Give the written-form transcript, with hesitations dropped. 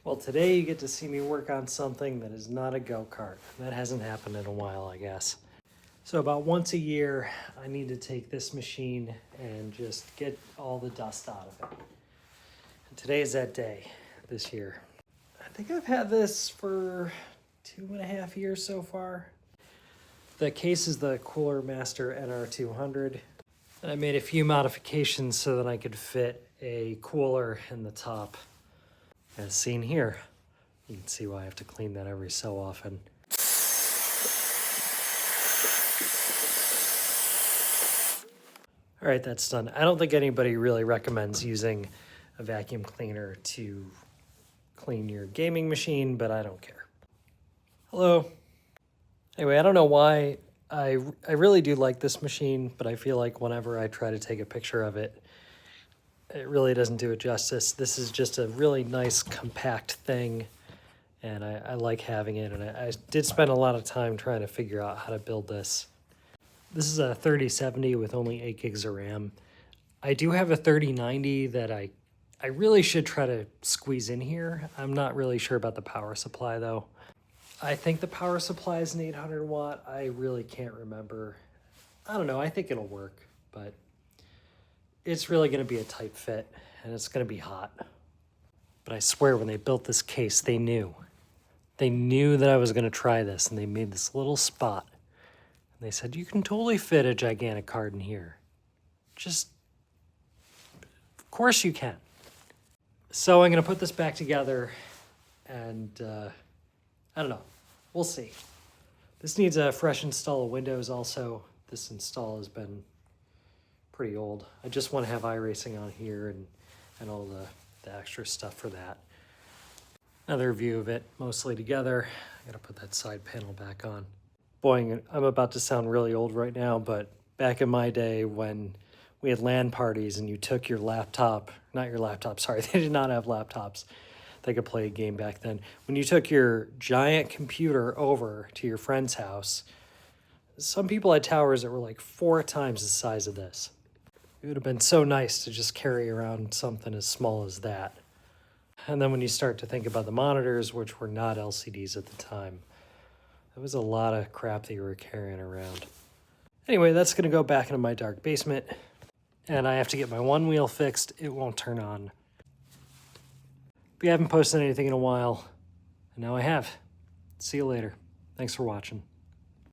Well, today you get to see me work on something that is not a go-kart. That hasn't happened in a while, I guess. So about once a year, I need to take this machine and just get all the dust out of it. And today is that day this year. I think I've had this for 2.5 years so far. The case is the Cooler Master NR200. And I made a few modifications so that I could fit a cooler in the top, as seen here. You can see why I have to clean that every so often. All right, that's done. I don't think anybody really recommends using a vacuum cleaner to clean your gaming machine, but I don't care. Hello. Anyway, I don't know why I really do like this machine, but I feel like whenever I try to take a picture of it, it really doesn't do it justice. This is just a really nice compact thing, and I like having it, and I did spend a lot of time trying to figure out how to build this. This is a 3070 with only 8 gigs of RAM. I do have a 3090 that I really should try to squeeze in here. I'm not really sure about the power supply though. I think the power supply is an 800 watt. I really can't remember. I don't know, I think it'll work, but it's really gonna be a tight fit and it's gonna be hot. But I swear when they built this case, they knew. They knew that I was gonna try this and they made this little spot. And they said, you can totally fit a gigantic card in here. Just, of course you can. So I'm gonna put this back together and I don't know, we'll see. This needs a fresh install of Windows also. This install has been pretty old. I just want to have iRacing on here and all the extra stuff for that. Another view of it, mostly together. I gotta put that side panel back on. Boy, I'm about to sound really old right now, but back in my day when we had LAN parties and you took your laptop, not your laptop, sorry, they did not have laptops. They could play a game back then. When you took your giant computer over to your friend's house, some people had towers that were like 4 times the size of this. It would have been so nice to just carry around something as small as that. And then when you start to think about the monitors, which were not LCDs at the time, it was a lot of crap that you were carrying around. Anyway, that's gonna go back into my dark basement, and I have to get my one wheel fixed. It won't turn on. We haven't posted anything in a while, and now I have. See you later. Thanks for watching.